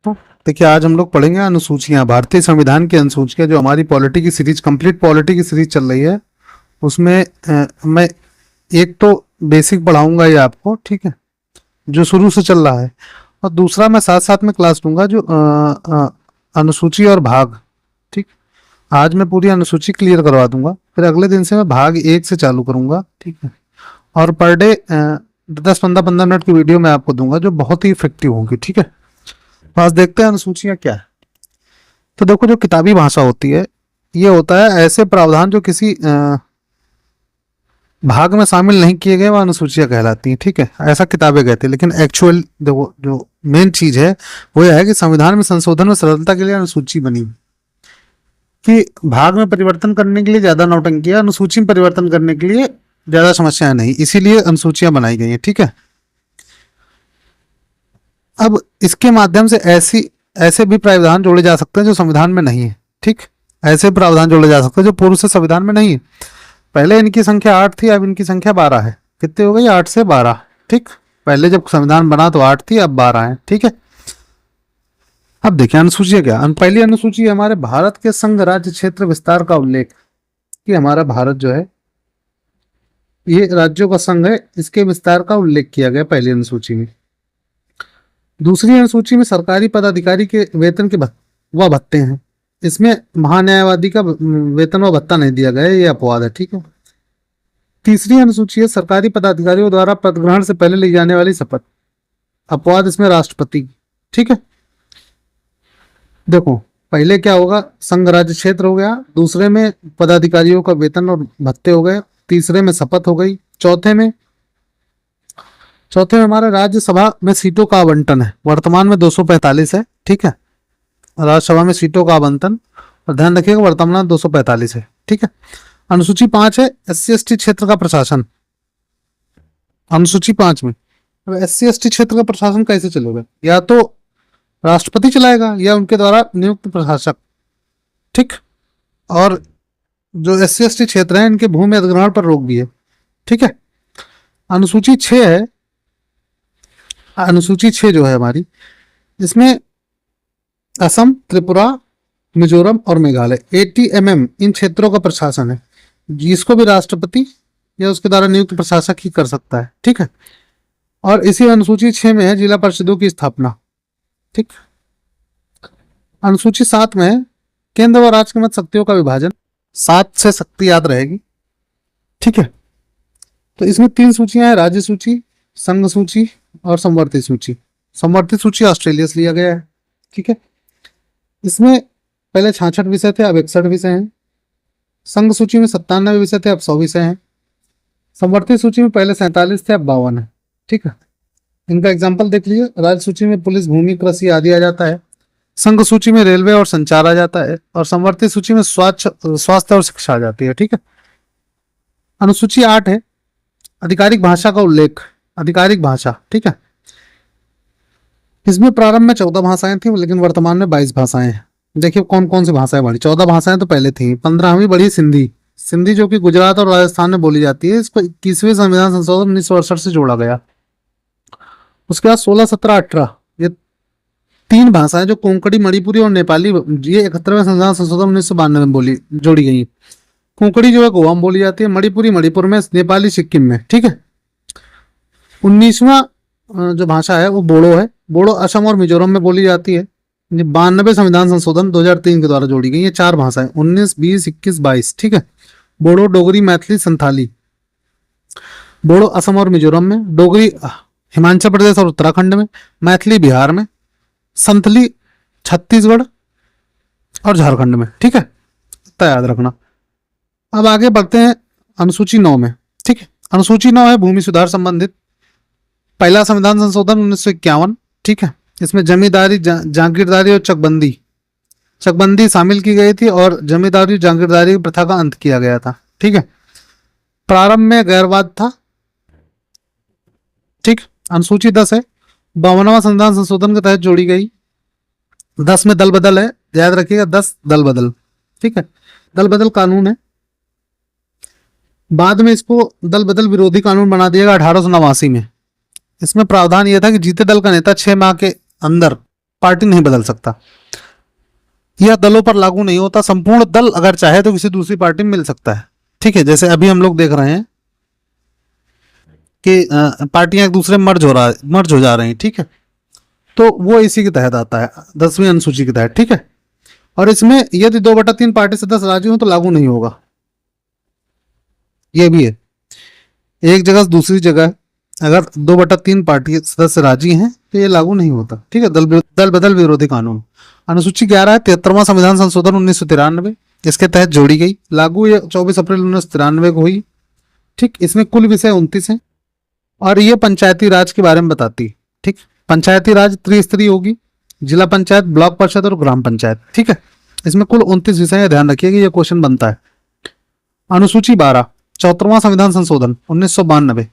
दोस्तों, देखिए आज हम लोग पढ़ेंगे अनुसूचियां, भारतीय संविधान की अनुसूचियां। जो हमारी पॉलिटी की सीरीज, कंप्लीट पॉलिटी की सीरीज चल रही है, उसमें मैं एक तो बेसिक पढ़ाऊंगा ये आपको, ठीक है, जो शुरू से चल रहा है, और दूसरा मैं साथ साथ में क्लास लूंगा जो अनुसूची और भाग। ठीक, आज मैं पूरी अनुसूची क्लियर करवा दूंगा, फिर अगले दिन से मैं भाग 1 से चालू करूंगा, ठीक है। और पर डे 10-15 मिनट की वीडियो मैं आपको दूंगा जो बहुत ही इफेक्टिव होगी, ठीक है। आज देखते हैं अनुसूचियां क्या है। तो देखो, जो किताबी भाषा होती है, ये होता है ऐसे प्रावधान जो किसी भाग में शामिल नहीं किए गए, वह अनुसूचियां कहलाती हैं, ठीक है। ऐसा किताबें कहती है, लेकिन एक्चुअल देखो जो मेन चीज है वो यह है कि संविधान में संशोधन में सरलता के लिए अनुसूची बनी, कि भाग में परिवर्तन करने के लिए ज्यादा नौटंकी है, अनुसूची में परिवर्तन करने के लिए ज्यादा समस्याएं नहीं, इसीलिए अनुसूचियां बनाई गई हैं, ठीक है। अब इसके माध्यम से ऐसे भी प्रावधान जोड़े जा सकते हैं जो संविधान में नहीं है, ठीक। ऐसे प्रावधान जोड़े जा सकते हैं जो पूर्व से संविधान में नहीं है। पहले इनकी संख्या 8 थी, अब इनकी संख्या 12 है। कितने हो गई? 8 से 12, ठीक। पहले जब संविधान बना तो 8 थी, अब 12 है, ठीक है। अब देखिए अनुसूची क्या। पहली अनुसूची है हमारे भारत के संघ राज्य क्षेत्र विस्तार का उल्लेख, कि हमारा भारत जो है ये राज्यों का संघ है, इसके विस्तार का उल्लेख किया गया पहली अनुसूची में। दूसरी अनुसूची में सरकारी पदाधिकारी के वेतन के व भत्ते हैं, इसमें महान्यायवादी का वेतन व भत्ता नहीं दिया गया, ये अपवाद है, ठीक है। तीसरी अनुसूची है सरकारी पदाधिकारियों द्वारा पद ग्रहण से पहले ली जाने वाली शपथ, अपवाद इसमें राष्ट्रपति, ठीक है। देखो पहले क्या होगा, संघ राज्य क्षेत्र हो गया, दूसरे में पदाधिकारियों का वेतन और भत्ते हो गए, तीसरे में शपथ हो गई, चौथे में हमारे राज्यसभा में सीटों का आवंटन है, वर्तमान में 245 है, ठीक है। राज्यसभा में सीटों का आवंटन, और ध्यान रखिएगा वर्तमान 245 है, ठीक है। अनुसूची 5 है SC/ST क्षेत्र का प्रशासन। अनुसूची 5 में SC/ST क्षेत्र का प्रशासन कैसे चलेगा? या तो राष्ट्रपति चलाएगा या उनके द्वारा नियुक्त प्रशासक, ठीक। और जो SC/ST क्षेत्र है इनके भूमि अधिग्रहण पर रोक भी है, ठीक है। अनुसूची 6 है, अनुसूची 6 जो है हमारी, इसमें असम, त्रिपुरा, मिजोरम और मेघालय 80 इन क्षेत्रों का प्रशासन है, जिसको भी राष्ट्रपति या उसके द्वारा नियुक्त प्रशासक ही कर सकता है, ठीक है। और इसी अनुसूची 6 में है जिला परिषदों की स्थापना, ठीक। अनुसूची 7 में है केंद्र व राज्य के मध्य शक्तियों का विभाजन, 7 से शक्ति याद रहेगी, ठीक है। तो इसमें 3 सूचियां हैं, राज्य सूची, संघ सूची और संवर्ती सूची। संवर्ती सूची ऑस्ट्रेलिया से लिया गया है, ठीक है। इसमें पहले 66 विषय थे, अब 61 विषय हैं। संघ सूची में 97 विषय थे, अब 100 विषय हैं। संवर्ती सूची में पहले 47 थे, अब 52 है, ठीक है। इनका एग्जाम्पल देख लीजिए। राज्य सूची में पुलिस, भूमि, कृषि आदि आ जाता है, संघ सूची में रेलवे और संचार आ जाता है, और संवर्ती सूची में स्वास्थ्य और शिक्षा आ जाती है, ठीक है। अनुसूची 8 है आधिकारिक भाषा का उल्लेख, आधिकारिक भाषा, ठीक है। इसमें प्रारंभ में 14 भाषाएं थी, लेकिन वर्तमान में 22 भाषाएं हैं। देखिए कौन कौन सी भाषाएं बढ़ी। 14 भाषाएं तो पहले थी, 15वीं बढ़ी सिंधी। सिंधी जो कि गुजरात और राजस्थान में बोली जाती है, इसको 21वें संविधान संशोधन 1968 से जोड़ा गया। उसके बाद 16, 17, 18 ये 3 भाषाएं जो कोंकणी, मणिपुरी और नेपाली, ये 71वें संविधान संशोधन 1992 में जोड़ी गई। कोंकणी जो है गोवा में बोली जाती है, मणिपुरी मणिपुर में, नेपाली सिक्किम में, ठीक है। 19वां जो भाषा है वो बोडो है, बोडो असम और मिजोरम में बोली जाती है। 92 संविधान संशोधन 2003 के द्वारा जोड़ी गई। ये 4 भाषाएं 19, 20, 21, 22, ठीक है। बोडो, डोगरी, मैथिली, संथाली। बोडो असम और मिजोरम में, डोगरी हिमाचल प्रदेश और उत्तराखंड में, मैथिली बिहार में, संथली छत्तीसगढ़ और झारखंड में, ठीक है। इतना याद रखना। अब आगे बढ़ते हैं अनुसूची 9 में, ठीक है। अनुसूची 9 है भूमि सुधार संबंधित। पहला संविधान संशोधन 1951, ठीक है। इसमें जमींदारी, जागीरदारी और चकबंदी शामिल की गई थी, और जमींदारी जागीरदारी की प्रथा का अंत किया गया था, ठीक है। प्रारंभ में गैरवाद था, ठीक। अनुसूची 10 है 52वां संविधान संशोधन के तहत जोड़ी गई। 10 में दल बदल है, याद रखिएगा 10 दल बदल, ठीक है। दल बदल कानून है, बाद में इसको दल बदल विरोधी कानून बना दिया गया 1889 में। इसमें प्रावधान यह था कि जीते दल का नेता 6 माह के अंदर पार्टी नहीं बदल सकता। यह दलों पर लागू नहीं होता, संपूर्ण दल अगर चाहे तो किसी दूसरी पार्टी में मिल सकता है। ठीक है, जैसे अभी हम लोग देख रहे हैं कि पार्टियां एक दूसरे में मर्ज हो जा रही हैं। ठीक है, तो वो इसी के तहत आता है, 10वीं अनुसूची के तहत। ठीक है, और इसमें यदि 2/3 पार्टी सदस्य राजी हो तो लागू नहीं होगा। ये भी है, एक जगह से दूसरी जगह अगर 2/3 पार्टी सदस्य राजी हैं तो ये लागू नहीं होता। ठीक है, दल बदल विरोधी कानून अनुसूची 11 है, 73वां संविधान संशोधन 1993 इसके तहत जोड़ी गई, लागू ये 24 अप्रैल 1993 को हुई। ठीक, इसमें कुल विषय 29 हैं और ये पंचायती राज के बारे में बताती है। ठीक, पंचायती राज त्रिस्तरीय होगी, जिला पंचायत, ब्लॉक परिषद और ग्राम पंचायत। ठीक है, इसमें कुल 29 विषय है, ध्यान रखिए कि ये क्वेश्चन बनता है। अनुसूची 12 74वां संविधान संशोधन 1992।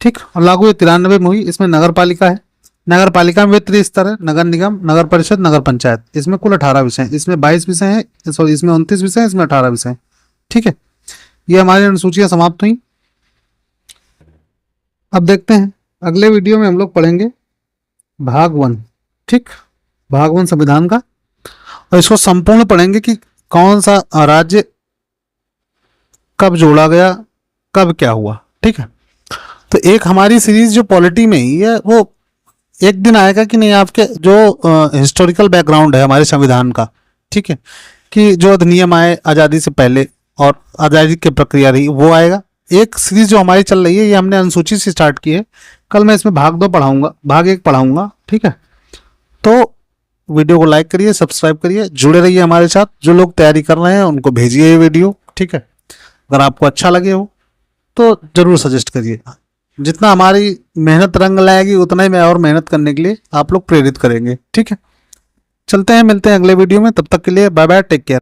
ठीक, और लागू ये 93 में हुई। इसमें नगर पालिका है, नगर पालिका में त्रिस्तर है, नगर निगम, नगर परिषद, नगर पंचायत। इसमें कुल 18 विषय हैं, इसमें 22 विषय हैं, सॉरी इसमें 29 विषय हैं, इसमें 18 विषय हैं। ठीक है, ये हमारी अनुसूचियां समाप्त हुई। अब देखते हैं अगले वीडियो में हम लोग पढ़ेंगे भाग 1। ठीक, भाग 1 संविधान का, और इसको संपूर्ण पढ़ेंगे कि कौन सा राज्य कब जोड़ा गया, कब क्या हुआ। ठीक है, तो एक हमारी सीरीज जो पॉलिटी में ही है वो एक दिन आएगा कि नहीं, आपके जो हिस्टोरिकल बैकग्राउंड है हमारे संविधान का। ठीक है, कि जो अधिनियम आए आज़ादी से पहले और आज़ादी की प्रक्रिया रही, वो आएगा। एक सीरीज जो हमारी चल रही है ये हमने अनुसूची से स्टार्ट की है। कल मैं इसमें भाग 2 पढ़ाऊंगा, भाग 1 पढ़ाऊंगा। ठीक है, तो वीडियो को लाइक करिए, सब्सक्राइब करिए, जुड़े रहिए हमारे साथ। जो लोग तैयारी कर रहे हैं उनको भेजिए ये वीडियो। ठीक है, अगर आपको अच्छा लगे हो तो जरूर सजेस्ट करिए। जितना हमारी मेहनत रंग लाएगी उतना ही मैं और मेहनत करने के लिए आप लोग प्रेरित करेंगे। ठीक है, चलते हैं, मिलते हैं अगले वीडियो में, तब तक के लिए बाय बाय, टेक केयर।